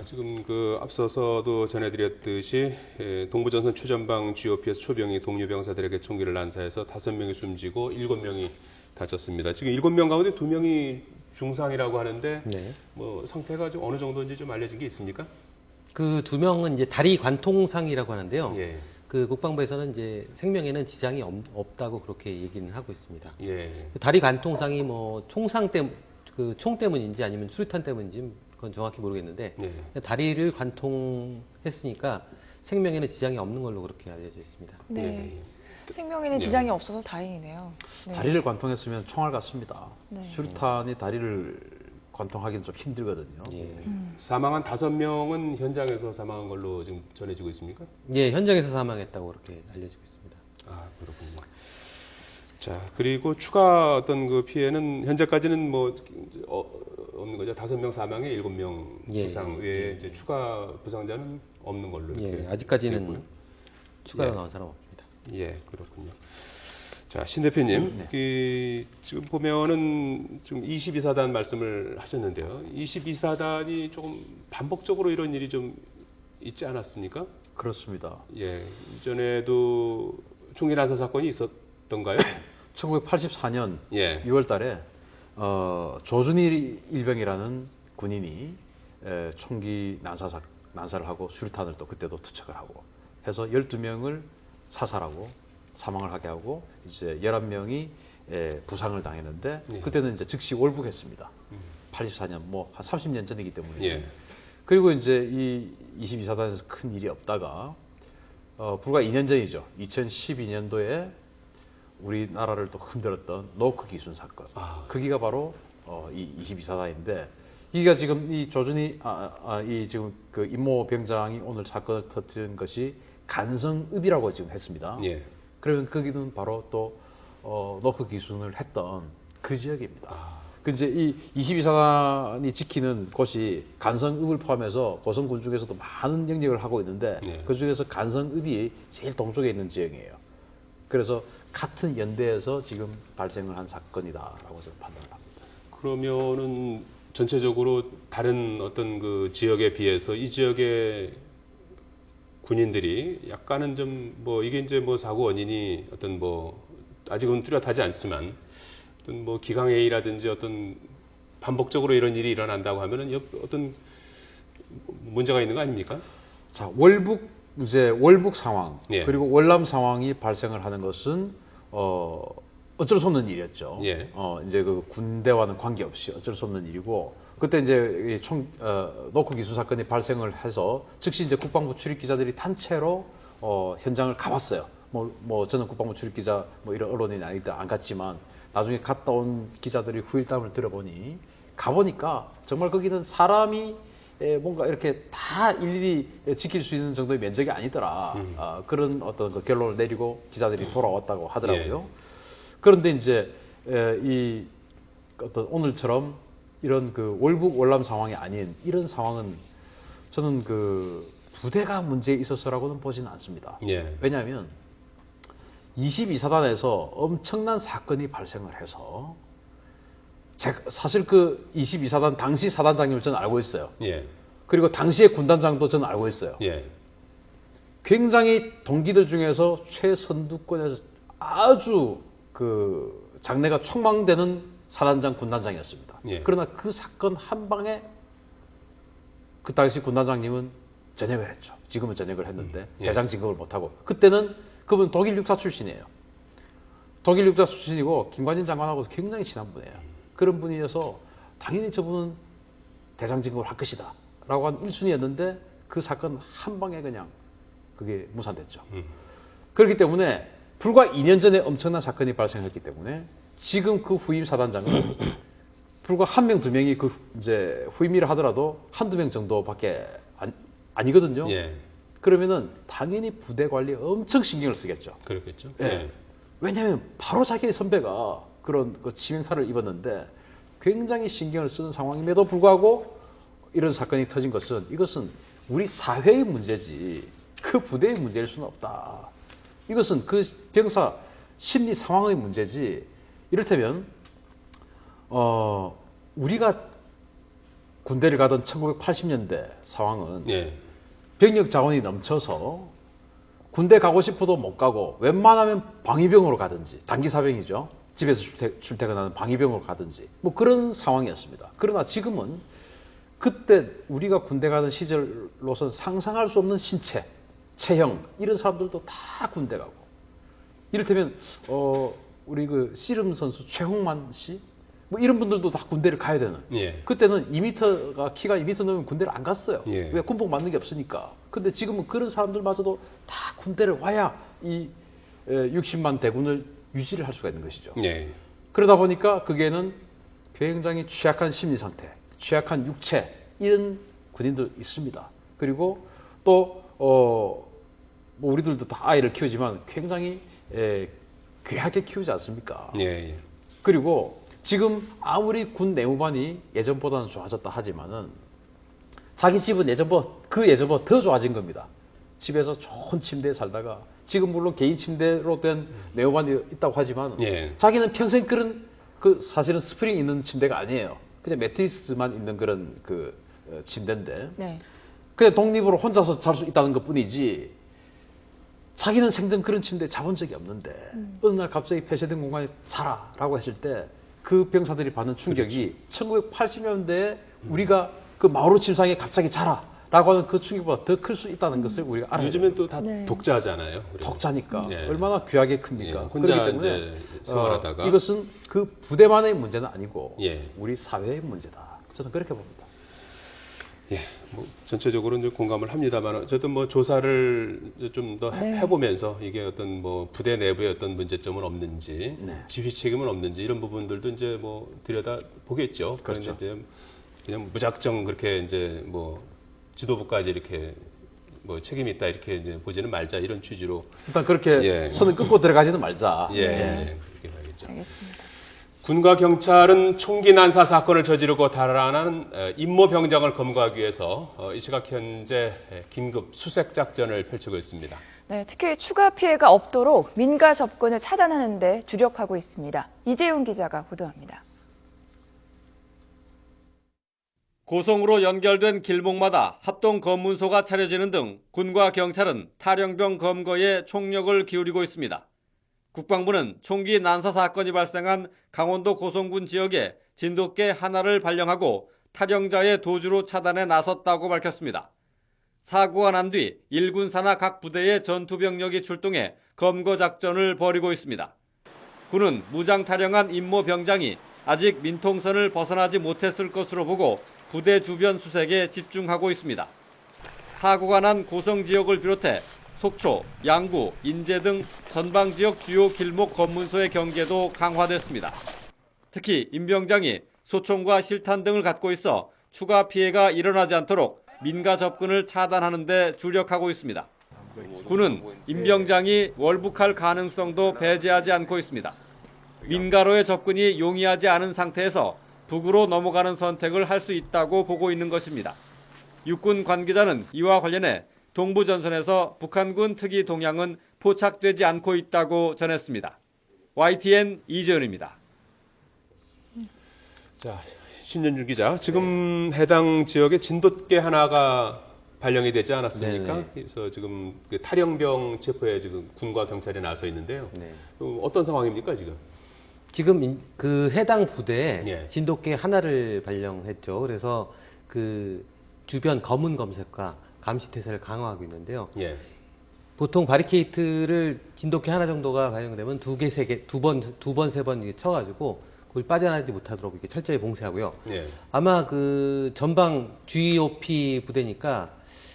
지금 그 앞서서도 전해드렸듯이 동부전선 최전방 GOP에서 초병이 동료 병사들에게 총기를 난사해서 5명이 숨지고 7명이 다쳤습니다. 지금 7명 가운데 2명이 중상이라고 하는데 네. 뭐 상태가 좀 어느 정도인지 좀 알려진 게 있습니까? 그 2명은 이제 다리 관통상이라고 하는데요. 예. 그 국방부에서는 이제 생명에는 지장이 없다고 그렇게 얘기는 하고 있습니다. 예. 그 다리 관통상이 뭐 총상 그 총 때문인지 아니면 수류탄 때문인지 그건 정확히 모르겠는데 예. 다리를 관통했으니까 생명에는 지장이 없는 걸로 그렇게 알려져 있습니다. 네. 생명에는 지장이 없어서 다행이네요. 네. 다리를 관통했으면 총알 같습니다. 네. 수류탄이 다리를 관통하기는 좀 힘들거든요. 예. 사망한 5명은 현장에서 사망한 걸로 지금 전해지고 있습니까? 예, 현장에서 사망했다고 그렇게 알려지고 있습니다. 아, 그렇군요. 자, 그리고 추가 어떤 그 피해는 현재까지는 뭐 없는 거죠. 5명 사망에 7명 예, 부상 외에 이제 추가 부상자는 없는 걸로 이렇게 예, 아직까지는 되고요. 추가로 예. 나온 사람 없습니다. 예, 그렇군요. 자, 신 대표님, 지금 보면은 지금 22사단 말씀을 하셨는데요. 22사단이 조금 반복적으로 이런 일이 좀 있지 않았습니까? 그렇습니다. 예, 이전에도 총기 난사 사건이 있었던가요? 1984년 예. 6월 달에 조준일 일병이라는 군인이 총기 난사를 하고 수류탄을 또 그때도 투척을 하고 해서 12명을 사살하고 사망을 하게 하고 이제 11명이 부상을 당했는데 예. 그때는 이제 즉시 월북했습니다. 84년 뭐 한 30년 전이기 때문에. 예. 그리고 이제 이 22사단에서 큰 일이 없다가 불과 2년 전이죠. 2012년도에 우리나라를 또 흔들었던 노크 기순 사건. 그기가 바로 이 22사단인데 이가 지금 이 조준이 이 지금 그 임모 병장이 오늘 사건을 터뜨린 것이 간성읍이라고 지금 했습니다. 예. 그러면 거기는 바로 또 노크 기순을 했던 그 지역입니다. 그 이제 이 22사단이 지키는 곳이 간성읍을 포함해서 고성군 중에서도 많은 영역을 하고 있는데 네. 그 중에서 간성읍이 제일 동쪽에 있는 지역이에요. 그래서 같은 연대에서 지금 발생을 한 사건이다라고 저는 판단을 합니다. 그러면은 전체적으로 다른 어떤 그 지역에 비해서 이 지역의 군인들이 약간은 좀 뭐 이게 이제 뭐 사고 원인이 어떤 뭐 아직은 뚜렷하지 않지만 어떤 뭐 기강회의라든지 어떤 반복적으로 이런 일이 일어난다고 하면은 어떤 문제가 있는 거 아닙니까? 자, 월북 상황 예. 그리고 월남 상황이 발생을 하는 것은 어쩔 수 없는 일이었죠. 예. 이제 그 군대와는 관계없이 어쩔 수 없는 일이고 그때 이제 노크 기수 사건이 발생을 해서 즉시 이제 국방부 출입 기자들이 단체로 현장을 가봤어요. 뭐 저는 국방부 출입 기자 뭐 이런 언론인이 아니기 때문에 안 갔지만 나중에 갔다 온 기자들이 후일담을 들어보니 가보니까 정말 거기는 사람이 뭔가 이렇게 다 일일이 지킬 수 있는 정도의 면적이 아니더라. 그런 어떤 그 결론을 내리고 기자들이 돌아왔다고 하더라고요. 그런데 이제 이 어떤 오늘처럼 이런 그 월북 월남 상황이 아닌 이런 상황은 저는 그 부대가 문제에 있어서라고는 보지는 않습니다. 예. 왜냐하면 22사단에서 엄청난 사건이 발생을 해서 사실 그 22사단 당시 사단장님을 저는 알고 있어요. 예. 그리고 당시의 군단장도 저는 알고 있어요. 예. 굉장히 동기들 중에서 최선두권에서 아주 그 장래가 촉망되는 사단장 군단장이었습니다. 예. 그러나 그 사건 한 방에 그 당시 군단장님은 전역을 했죠. 지금은 전역을 했는데 예. 대장 진급을 못하고 그때는 그분 독일 육사 출신이에요. 독일 육사 출신이고 김관진 장관하고 굉장히 친한 분이에요. 그런 분이어서 당연히 저분은 대장 진급을 할 것이다 라고 한 1순위였는데 그 사건 한 방에 그냥 그게 무산됐죠. 그렇기 때문에 불과 2년 전에 엄청난 사건이 발생했기 때문에 지금 그 후임 사단장은 불과 1명, 2명이 그 이제 후임이라 하더라도 한두 명 정도밖에 아니거든요. 예. 그러면은 당연히 부대 관리에 엄청 신경을 쓰겠죠. 그렇겠죠. 예. 왜냐하면 바로 자기 선배가 그런 그 치명타를 입었는데 굉장히 신경을 쓰는 상황임에도 불구하고 이런 사건이 터진 것은 이것은 우리 사회의 문제지 그 부대의 문제일 수는 없다. 이것은 그 병사 심리 상황의 문제지. 이를테면 우리가 군대를 가던 1980년대 상황은 예. 병력 자원이 넘쳐서 군대 가고 싶어도 못 가고 웬만하면 방위병으로 가든지 단기 사병이죠. 집에서 출퇴근하는 방위병으로 가든지 뭐 그런 상황이었습니다. 그러나 지금은 그때 우리가 군대 가던 시절로선 상상할 수 없는 신체, 체형 이런 사람들도 다 군대 가고 이를테면 우리 그 씨름 선수 최홍만 씨 뭐 이런 분들도 다 군대를 가야 되는. 예. 그때는 2m가 키가 2m 넘으면 군대를 안 갔어요. 예. 왜 군복 맞는 게 없으니까. 근데 지금은 그런 사람들마저도 다 군대를 와야 이 60만 대군을 유지를 할 수가 있는 것이죠. 예. 그러다 보니까 그게는 굉장히 취약한 심리 상태, 취약한 육체 이런 군인들 있습니다. 그리고 또 뭐 우리들도 다 아이를 키우지만 굉장히 귀하게 키우지 않습니까? 예. 예. 그리고 지금 아무리 군 내무반이 예전보다는 좋아졌다 하지만은 자기 집은 예전보다 더 좋아진 겁니다. 집에서 좋은 침대에 살다가 지금 물론 개인 침대로 된 내무반이 있다고 하지만 예. 자기는 평생 그런 그 사실은 스프링 있는 침대가 아니에요. 그냥 매트리스만 있는 그런 그 침대인데 네. 그냥 독립으로 혼자서 잘 수 있다는 것뿐이지 자기는 생전 그런 침대에 자본 적이 없는데 어느 날 갑자기 폐쇄된 공간에 자라라고 했을 때 그 병사들이 받는 충격이 1980년대에 우리가 그 마오루 침상에 갑자기 자라라고 하는 그 충격보다 더 클 수 있다는 것을 우리가 알아야 돼요. 요즘엔 또 다 네. 독자잖아요. 우리가. 독자니까 예. 얼마나 귀하게 큽니까? 예, 혼자 그렇기 때문에 이제 생활하다가. 이것은 그 부대만의 문제는 아니고 예. 우리 사회의 문제다. 저는 그렇게 봅니다. 예, 뭐 전체적으로 이제 공감을 합니다만 어쨌든 뭐 조사를 좀 더 네. 해보면서 이게 어떤 뭐 부대 내부에 어떤 문제점은 없는지 네. 지휘 책임은 없는지 이런 부분들도 이제 뭐 들여다 보겠죠. 그렇죠. 그런데 이제 그냥 무작정 그렇게 이제 뭐 지도부까지 이렇게 뭐 책임이 있다 이렇게 이제 보지는 말자 이런 취지로 일단 그렇게 예. 손을 끊고 들어가지는 말자. 예, 예, 그렇게 봐야겠죠. 알겠습니다. 군과 경찰은 총기 난사 사건을 저지르고 달아나는 임모 병장을 검거하기 위해서 이 시각 현재 긴급 수색 작전을 펼치고 있습니다. 네, 특히 추가 피해가 없도록 민가 접근을 차단하는 데 주력하고 있습니다. 이재용 기자가 보도합니다. 고성으로 연결된 길목마다 합동 검문소가 차려지는 등 군과 경찰은 탈영병 검거에 총력을 기울이고 있습니다. 국방부는 총기 난사 사건이 발생한 강원도 고성군 지역에 진돗개 하나를 발령하고 탈영자의 도주로 차단에 나섰다고 밝혔습니다. 사고가 난 뒤 1군 산하 각 부대의 전투병력이 출동해 검거 작전을 벌이고 있습니다. 군은 무장 탈영한 임모 병장이 아직 민통선을 벗어나지 못했을 것으로 보고 부대 주변 수색에 집중하고 있습니다. 사고가 난 고성 지역을 비롯해 속초, 양구, 인제 등 전방 지역 주요 길목 검문소의 경계도 강화됐습니다. 특히 임 병장이 소총과 실탄 등을 갖고 있어 추가 피해가 일어나지 않도록 민가 접근을 차단하는 데 주력하고 있습니다. 군은 임 병장이 월북할 가능성도 배제하지 않고 있습니다. 민가로의 접근이 용이하지 않은 상태에서 북으로 넘어가는 선택을 할 수 있다고 보고 있는 것입니다. 육군 관계자는 이와 관련해 동부전선에서 북한군 특이 동향은 포착되지 않고 있다고 전했습니다. YTN 이재현입니다. 자, 신현주 기자, 지금 해당 지역에 진돗개 하나가 발령이 되지 않았습니까? 네네. 그래서 지금 그 탈영병 체포에 지금 군과 경찰이 나서 있는데요. 네. 어떤 상황입니까 지금? 지금 그 해당 부대에 예. 진돗개 하나를 발령했죠. 그래서 그 주변 검문 검색과 감시 태세를 강화하고 있는데요. 예. 보통 바리케이트를 진돗개 하나 정도가 발령되면 두 개, 세 개, 두 번, 세 번 쳐가지고 거기 빠져나가지 못하도록 이렇게 철저히 봉쇄하고요. 예. 아마 그 전방 GOP 부대니까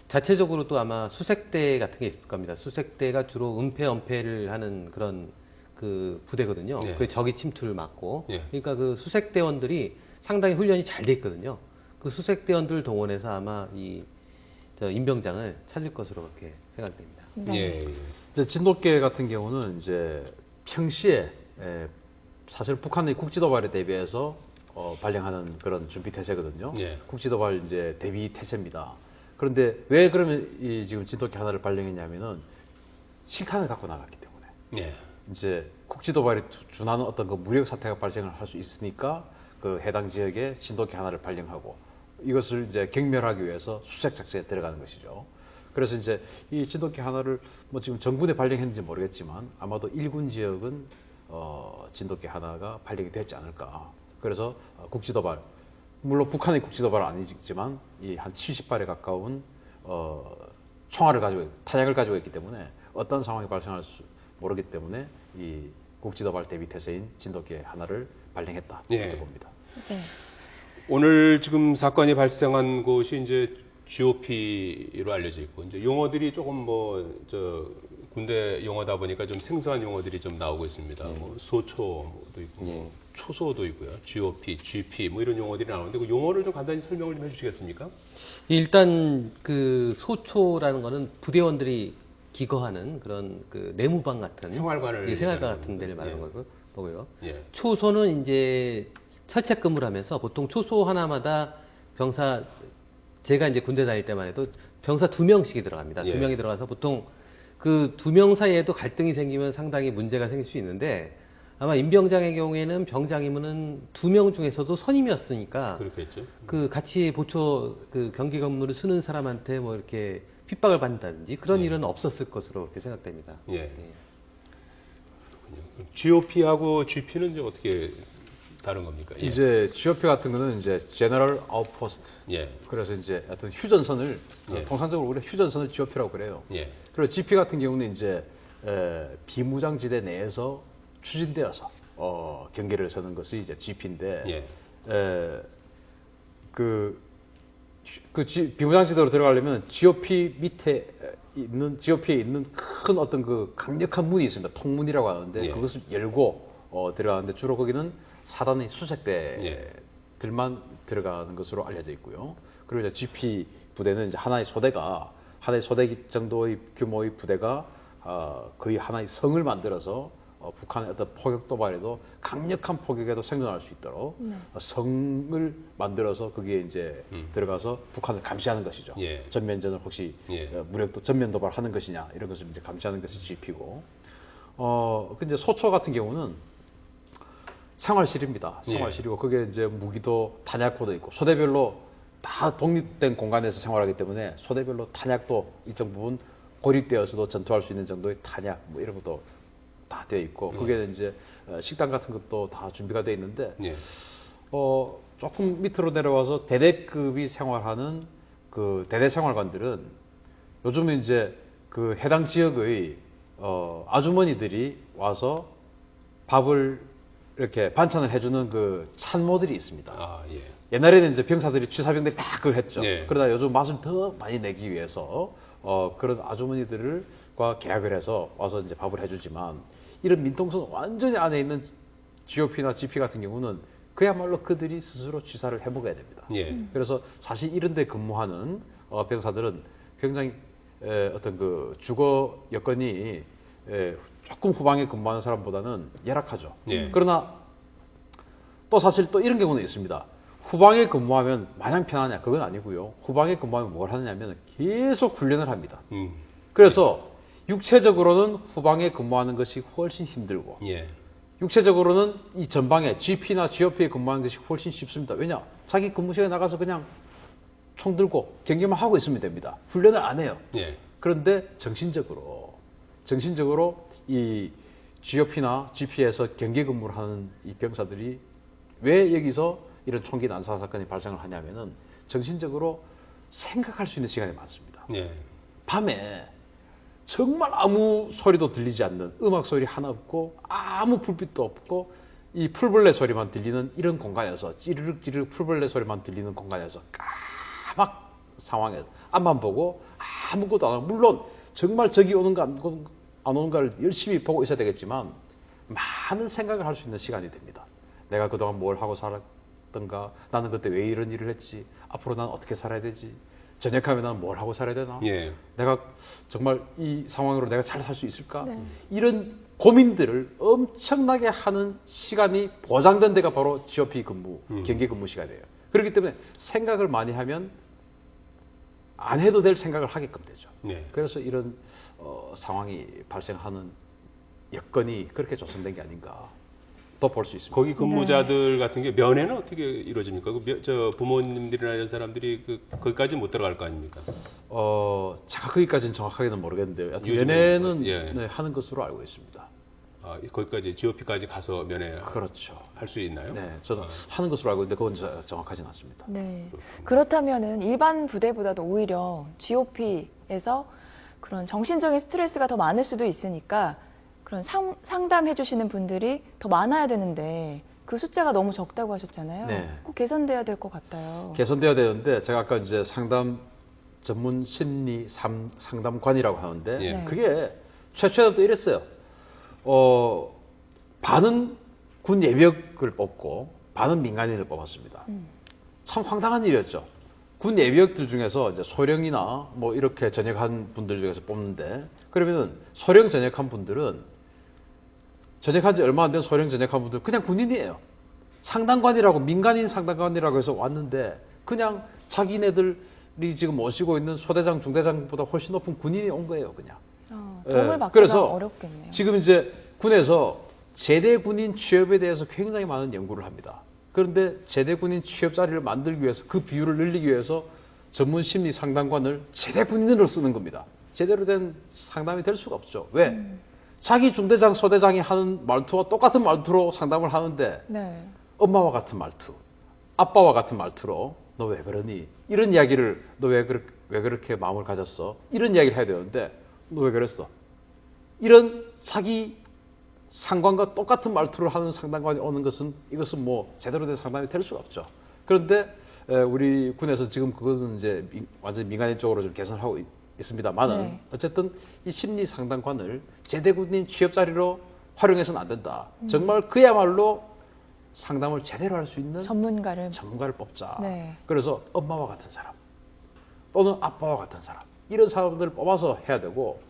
자체적으로 또 아마 수색대 같은 게 있을 겁니다. 수색대가 주로 은폐, 엄폐를 하는 그런 그 부대거든요. 예. 그 적의 침투를 막고. 예. 그러니까 그 수색대원들이 상당히 훈련이 잘 돼 있거든요. 그 수색대원들 동원해서 아마 저 임병장을 찾을 것으로 그렇게 생각됩니다. 예. 이제 진돗개 같은 경우는 이제 평시에 사실 북한의 국지도발에 대비해서 발령하는 그런 준비 태세거든요. 예. 국지도발 이제 대비 태세입니다. 그런데 왜 그러면 지금 진돗개 하나를 발령했냐면은 실탄을 갖고 나갔기 때문에 예. 이제 국지도발에 준하는 어떤 그 무력 사태가 발생을 할 수 있으니까 그 해당 지역에 진돗개 하나를 발령하고 이것을 이제 경멸하기 위해서 수색 작전에 들어가는 것이죠. 그래서 이제 이 진돗개 하나를 뭐 지금 정군에 발령했는지 모르겠지만 아마도 일군 지역은 진돗개 하나가 발령이 됐지 않을까. 그래서 국지도발, 물론 북한의 국지도발은 아니지만 이 한 70발에 가까운 총알을 가지고 탄약을 가지고 있기 때문에 어떤 상황이 발생할 수 모르기 때문에 이 국지도발 대비 태세인 진돗개 하나를 발령했다 이렇게 봅니다. 네. 오늘 지금 사건이 발생한 곳이 이제 GOP로 알려져 있고 이제 용어들이 조금 뭐 군대 용어다 보니까 좀 생소한 용어들이 좀 나오고 있습니다. 뭐 소초도 있고 뭐 초소도 있고요. GOP, GP 뭐 이런 용어들이 나오는데 그 용어를 좀 간단히 설명을 좀 해주시겠습니까? 일단 그 소초라는 거는 부대원들이 기거하는 그런 그 내무방 같은 생활관을 생활관 얘기하는 같은 데를 말하는 건데, 거고요. 예. 초소는 이제 철책 근무를 하면서 보통 초소 하나마다 병사 제가 이제 군대 다닐 때만 해도 병사 2명씩이 들어갑니다. 예. 2명이 들어가서 보통 그 2명 사이에도 갈등이 생기면 상당히 문제가 생길 수 있는데 아마 임병장의 경우에는 병장이면은 2명 중에서도 선임이었으니까 그렇겠죠. 그 같이 보초 그 경기 근무를 쓰는 사람한테 뭐 이렇게 핍박을 받는다든지 그런 일은 없었을 것으로 그렇게 생각됩니다. 예. GOP하고 GP는 이제 어떻게 다른 겁니까? 예. 이제 GOP 같은 거는 이제 General Outpost. 예. 그래서 이제 어떤 휴전선을 예. 통상적으로 우리가 휴전선을 GOP라고 그래요. 예. 그리고 GP 같은 경우는 이제 비무장지대 내에서 추진되어서 경계를 서는 것이 이제 GP인데 예. 비무장지대로 들어가려면 GOP 밑에 있는 GOP에 있는 큰 어떤 그 강력한 문이 있습니다. 통문이라고 하는데 예. 그것을 열고 들어가는데 주로 거기는 사단의 수색대들만 들어가는 것으로 알려져 있고요. 그리고 이제 GP 부대는 이제 하나의 소대 정도의 규모의 부대가 거의 하나의 성을 만들어서 북한의 어떤 포격 도발에도 강력한 포격에도 생존할 수 있도록 성을 만들어서 거기에 이제 들어가서 북한을 감시하는 것이죠. 예. 전면전을 혹시 예. 무력도 전면 도발하는 것이냐 이런 것을 이제 감시하는 것이 GP고. 근데 소초 같은 경우는 생활실입니다. 생활실이고 그게 이제 무기도 탄약고도 있고 소대별로 다 독립된 공간에서 생활하기 때문에 소대별로 탄약도 일정 부분 고립되어서도 전투할 수 있는 정도의 탄약 뭐 이런 것도 다 되어 있고 그게 이제 식당 같은 것도 다 준비가 되어 있는데 예. 조금 밑으로 내려와서 대대급이 생활하는 그 대대 생활관들은 요즘은 이제 그 해당 지역의 아주머니들이 와서 밥을 이렇게 반찬을 해주는 그 찬모들이 있습니다. 아, 예. 옛날에는 이제 병사들이 취사병들이 다 그걸 했죠. 네. 그러다 요즘 맛을 더 많이 내기 위해서 그런 아주머니들과 계약을 해서 와서 이제 밥을 해주지만 이런 민통선 완전히 안에 있는 GOP나 GP 같은 경우는 그야말로 그들이 스스로 취사를 해 먹어야 됩니다. 예. 그래서 사실 이런 데 근무하는 병사들은 굉장히 어떤 그 주거 여건이 조금 후방에 근무하는 사람보다는 열악하죠. 예. 그러나 또 사실 또 이런 경우는 있습니다. 후방에 근무하면 마냥 편하냐? 그건 아니고요. 후방에 근무하면 뭘 하느냐면 계속 훈련을 합니다. 그래서 육체적으로는 후방에 근무하는 것이 훨씬 힘들고 예. 육체적으로는 이 전방에 GP나 GOP에 근무하는 것이 훨씬 쉽습니다. 왜냐? 자기 근무 시간에 나가서 그냥 총 들고 경기만 하고 있으면 됩니다. 훈련을 안 해요. 예. 그런데 정신적으로 이 GOP나 GP에서 경계 근무를 하는 이 병사들이 왜 여기서 이런 총기 난사 사건이 발생을 하냐면은 정신적으로 생각할 수 있는 시간이 많습니다. 예. 밤에 정말 아무 소리도 들리지 않는 음악 소리 하나 없고 아무 불빛도 없고 이 풀벌레 소리만 들리는 이런 공간에서 찌르륵 풀벌레 소리만 들리는 공간에서 까막 상황에서 앞만 보고 아무것도 안 하고 물론 정말 적이 오는가 안 오는가를 열심히 보고 있어야 되겠지만 많은 생각을 할 수 있는 시간이 됩니다. 내가 그동안 뭘 하고 살았던가 나는 그때 왜 이런 일을 했지 앞으로 난 어떻게 살아야 되지 전역하면 난 뭘 하고 살아야 되나 예. 내가 정말 이 상황으로 내가 잘 살 수 있을까 이런 고민들을 엄청나게 하는 시간이 보장된 데가 바로 GOP 근무 경계 근무 시간이에요. 그렇기 때문에 생각을 많이 하면 안 해도 될 생각을 하게끔 되죠. 예. 그래서 이런 상황이 발생하는 여건이 그렇게 조성된 게 아닌가. 더 볼 수 있습니다. 거기 근무자들 같은 게 면회는 어떻게 이루어집니까? 저 부모님들이나 이런 사람들이 거기까지 못 들어갈 거 아닙니까? 제가 거기까지는 정확하게는 모르겠는데요. 요즘에 면회는 뭐, 예. 네, 하는 것으로 알고 있습니다. 아, 거기까지 GOP까지 가서 면회 그렇죠. 할 수 있나요? 네, 저는 하는 것으로 알고 있는데 그건 정확하지는 않습니다. 네. 그렇다면은 일반 부대보다도 오히려 GOP에서 그런 정신적인 스트레스가 더 많을 수도 있으니까 그런 상담해 주시는 분들이 더 많아야 되는데 그 숫자가 너무 적다고 하셨잖아요. 네. 꼭 개선돼야 될 것 같아요. 개선돼야 되는데 제가 아까 이제 상담 전문 심리 상담관이라고 하는데 예. 그게 최초에는 또 이랬어요. 반은 군 예비역을 뽑고 반은 민간인을 뽑았습니다. 참 황당한 일이었죠. 군 예비역들 중에서 이제 소령이나 뭐 이렇게 전역한 분들 중에서 뽑는데 그러면은 소령 전역한 분들은 전역한 지 얼마 안 된 소령 전역한 분들 그냥 군인이에요. 상담관이라고 민간인 상담관이라고 해서 왔는데 그냥 자기네들이 지금 모시고 있는 소대장 중대장보다 훨씬 높은 군인이 온 거예요, 그냥. 도움을 예, 받기가 그래서 어렵겠네요. 지금 이제 군에서 제대 군인 취업에 대해서 굉장히 많은 연구를 합니다. 그런데 제대 군인 취업 자리를 만들기 위해서 그 비율을 늘리기 위해서 전문 심리 상담관을 제대 군인으로 쓰는 겁니다. 제대로 된 상담이 될 수가 없죠. 왜? 자기 중대장, 소대장이 하는 말투와 똑같은 말투로 상담을 하는데 네. 엄마와 같은 말투, 아빠와 같은 말투로 너 왜 그러니? 이런 이야기를 너 왜 그렇게 마음을 가졌어? 이런 이야기를 해야 되는데 너 왜 그랬어? 이런 자기 상관과 똑같은 말투를 하는 상담관이 오는 것은 이것은 뭐 제대로 된 상담이 될 수가 없죠. 그런데 우리 군에서 지금 그것은 이제 완전 민간인 쪽으로 좀 개선을 하고 있습니다만은 네. 어쨌든 이 심리 상담관을 제대 군인 취업 자리로 활용해서는 안 된다. 정말 그야말로 상담을 제대로 할 수 있는 전문가를. 전문가를 뽑자. 네. 그래서 엄마와 같은 사람 또는 아빠와 같은 사람 이런 사람들을 뽑아서 해야 되고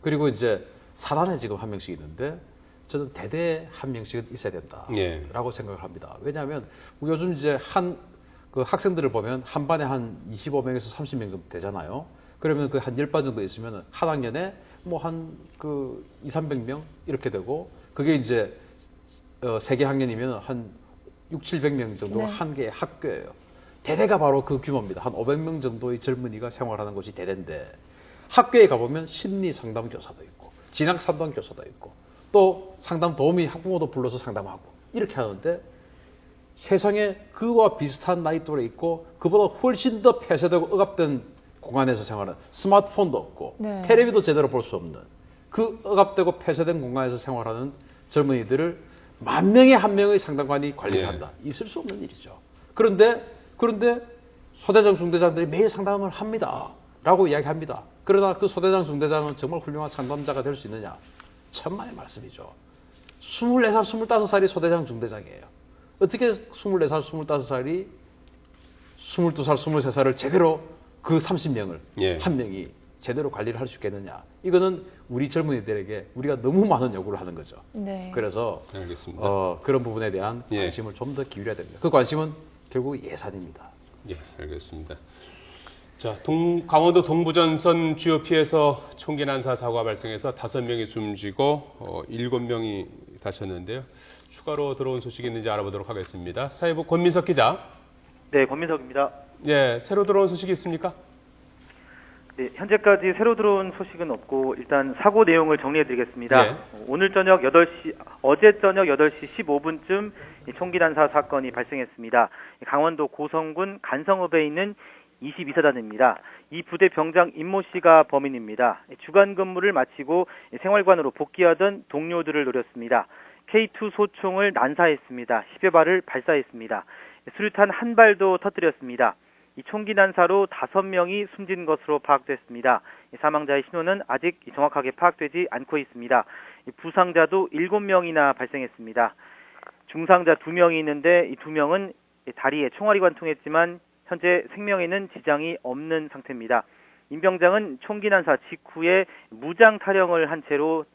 그리고 이제 사단에 지금 한 명씩 있는데 저는 대대 한 명씩은 있어야 된다라고 생각을 합니다. 왜냐하면 요즘 이제 그 학생들을 보면 한 반에 한 25명에서 30명 정도 되잖아요. 그러면 그 한 10반 정도 있으면 한 학년에 뭐 한 그 2, 300명 이렇게 되고 그게 이제 세개 학년이면 한 6, 700명 정도가 네. 한 개의 학교예요. 대대가 바로 그 규모입니다. 한 500명 정도의 젊은이가 생활하는 곳이 대대인데 학교에 가보면 심리 상담 교사도 있고 진학 상담 교사도 있고 또 상담 도우미 학부모도 불러서 상담하고 이렇게 하는데 세상에 그와 비슷한 나이 또래 있고 그보다 훨씬 더 폐쇄되고 억압된 공간에서 생활하는 스마트폰도 없고 네. 텔레비도 제대로 볼 수 없는 그 억압되고 폐쇄된 공간에서 생활하는 젊은이들을 10,000명에 1명의 상담관이 관리를 예. 한다. 있을 수 없는 일이죠. 그런데 소대장 중대장들이 매일 상담을 합니다. 라고 이야기합니다. 그러나 그 소대장 중대장은 정말 훌륭한 상담자가 될 수 있느냐? 천만의 말씀이죠. 24살, 25살이 소대장 중대장이에요. 어떻게 24살, 25살이 22살, 23살을 제대로 그 30명을 예. 한 명이 제대로 관리를 할 수 있겠느냐? 이거는 우리 젊은이들에게 우리가 너무 많은 요구를 하는 거죠. 네. 그래서 알겠습니다. 그런 부분에 대한 예. 관심을 좀 더 기울여야 됩니다. 그 관심은 결국 예산입니다. 예, 알겠습니다. 자, 강원도 동부전선 GOP에서 총기 난사 사고가 발생해서 5명이 숨지고 7명이 다쳤는데요. 추가로 들어온 소식이 있는지 알아보도록 하겠습니다. 사회부 권민석 기자. 네, 권민석입니다. 예, 새로 들어온 소식이 있습니까? 네, 현재까지 새로 들어온 소식은 없고 일단 사고 내용을 정리해드리겠습니다. 네. 어제 저녁 8시 15분쯤 총기 난사 사건이 발생했습니다. 강원도 고성군 간성읍에 있는 22사단입니다. 이 부대 병장 임모 씨가 범인입니다. 주간 근무를 마치고 생활관으로 복귀하던 동료들을 노렸습니다. K2 소총을 난사했습니다. 10여 발을 발사했습니다. 수류탄 한 발도 터뜨렸습니다. 이 총기 난사로 5명이 숨진 것으로 파악됐습니다. 사망자의 신원은 아직 정확하게 파악되지 않고 있습니다. 부상자도 7명이나 발생했습니다. 중상자 2명이 있는데 이 2명은 다리에 총알이 관통했지만 현재 생명에는 지장이 없는 상태입니다. 임 병장은 총기 난사 직후에 무장 탈영을 한 채로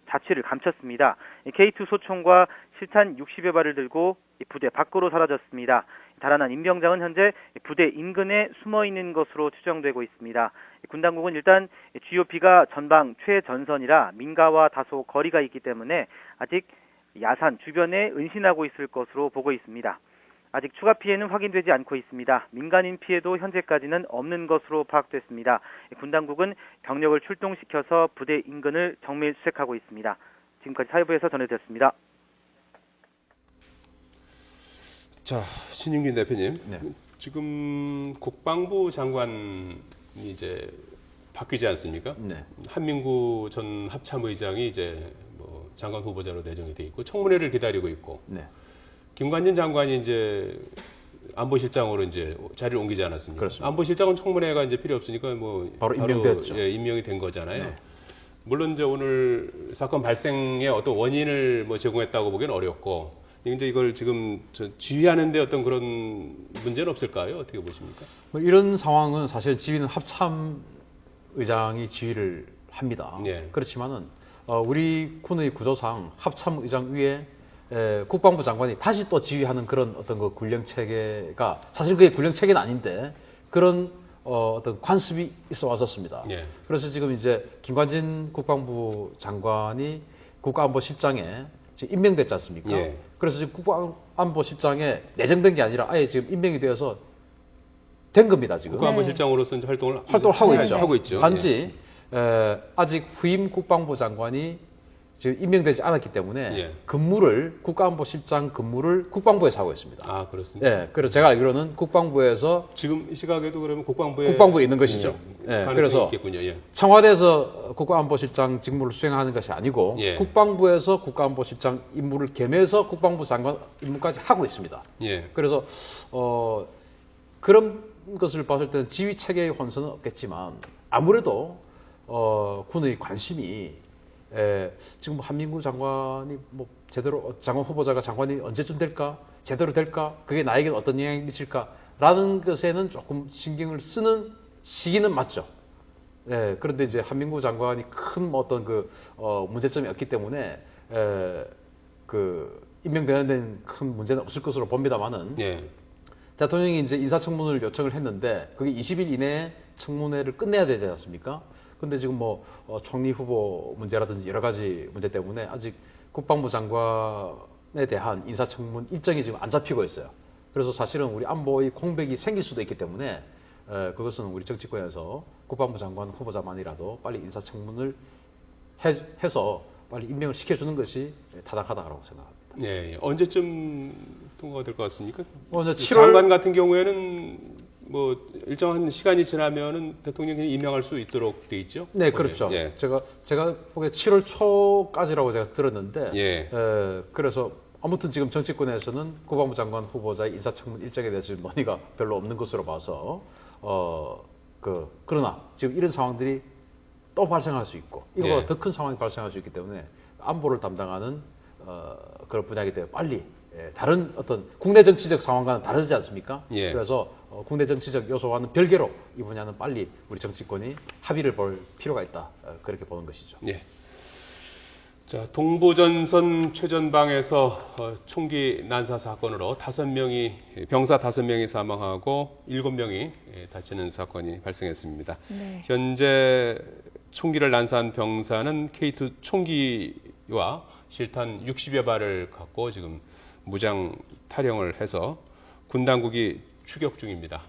자취를 감췄습니다. K2 소총과 실탄 60여 발을 들고 부대 밖으로 사라졌습니다. 달아난 임 병장은 현재 부대 인근에 숨어 있는 것으로 추정되고 있습니다. 군 당국은 일단 GOP가 전방 최전선이라 민가와 다소 거리가 있기 때문에 아직 야산 주변에 은신하고 있을 것으로 보고 있습니다. 아직 추가 피해는 확인되지 않고 있습니다. 민간인 피해도 현재까지는 없는 것으로 파악됐습니다. 군 당국은 병력을 출동시켜서 부대 인근을 정밀 수색하고 있습니다. 지금까지 사회부에서 전해드렸습니다. 자, 신윤균 대표님. 네. 지금 국방부 장관이 이제 바뀌지 않습니까? 네. 한민구 전 합참의장이 이제 뭐 장관 후보자로 내정이 돼 있고 청문회를 기다리고 있고 네. 김관진 장관이 이제 안보실장으로 이제 자리를 옮기지 않았습니까? 그렇습니다. 안보실장은 청문회가 이제 필요 없으니까 뭐 바로 임명됐죠. 예, 임명이 된 거잖아요. 네. 물론 이제 오늘 사건 발생의 어떤 원인을 뭐 제공했다고 보기는 어렵고 이제 이걸 지금 지휘하는데 어떤 그런 문제는 없을까요? 어떻게 보십니까? 뭐 이런 상황은 사실 지휘는 합참 의장이 지휘를 합니다. 예. 그렇지만은 우리 군의 구조상 합참 의장 위에 국방부 장관이 다시 또 지휘하는 그런 어떤 그 군령 체계가 사실 그게 군령 체계는 아닌데 그런 어떤 관습이 있어 왔었습니다. 예. 그래서 지금 이제 김관진 국방부 장관이 국가안보실장에 지금 임명됐지 않습니까? 예. 그래서 지금 국가안보실장에 내정된 게 아니라 아예 지금 임명이 되어서 된 겁니다, 지금. 국가안보실장으로서 이제 활동을 하고 네, 있죠. 하고 있죠. 단지 아직 후임 국방부 장관이 지금 임명되지 않았기 때문에 예. 근무를 국가안보실장 근무를 국방부에서 하고 있습니다. 아, 그렇습니다. 예, 그래서 제가 알기로는 국방부에서 지금 이 시각에도 그러면 국방부에 있는 것이죠. 예, 가능성이 그래서 있겠군요. 예. 청와대에서 국가안보실장 직무를 수행하는 것이 아니고 예. 국방부에서 국가안보실장 임무를 겸해서 국방부 장관 임무까지 하고 있습니다. 예. 그래서 그런 것을 봤을 때는 지휘 체계의 혼선은 없겠지만 아무래도 군의 관심이 지금 뭐 한민구 장관이 뭐 제대로 장관 후보자가 장관이 언제쯤 될까 제대로 될까 그게 나에게는 어떤 영향이 미칠까라는 것에는 조금 신경을 쓰는 시기는 맞죠. 그런데 이제 한민구 장관이 큰 어떤 그 문제점이 없기 때문에 그 임명되는 데는 큰 문제는 없을 것으로 봅니다만은 예. 대통령이 이제 인사청문을 요청을 했는데 그게 20일 이내에 청문회를 끝내야 되지 않습니까? 근데 지금 뭐 총리 후보 문제라든지 여러 가지 문제 때문에 아직 국방부 장관에 대한 인사청문 일정이 지금 안 잡히고 있어요. 그래서 사실은 우리 안보의 공백이 생길 수도 있기 때문에 그것은 우리 정치권에서 국방부 장관 후보자만이라도 빨리 인사청문을 해서 빨리 임명을 시켜주는 것이 타당하다고 생각합니다. 예. 언제쯤 통과가 될 것 같습니까? 이제 7월 장관 같은 경우에는 뭐 일정한 시간이 지나면은 대통령이 임명할 수 있도록 돼 있죠. 네, 그렇죠. 예. 제가 보기에 7월 초까지라고 제가 들었는데, 예. 그래서 아무튼 지금 정치권에서는 국방부 장관 후보자의 인사청문 일정에 대해서 논의가 별로 없는 것으로 봐서, 그러나 지금 이런 상황들이 또 발생할 수 있고, 이거보다 예. 더 큰 상황이 발생할 수 있기 때문에 안보를 담당하는 그런 분야이기 때문에 빨리 다른 어떤 국내 정치적 상황과는 다르지 않습니까? 예. 그래서 국내 정치적 요소와는 별개로 이 분야는 빨리 우리 정치권이 합의를 볼 필요가 있다. 그렇게 보는 것이죠. 예. 자, 동부전선 최전방에서 총기 난사 사건으로 병사 5명이 사망하고 7명이 다치는 사건이 발생했습니다. 네. 현재 총기를 난사한 병사는 K2 총기와 실탄 60여 발을 갖고 지금 무장 탈영을 해서 군 당국이 추격 중입니다.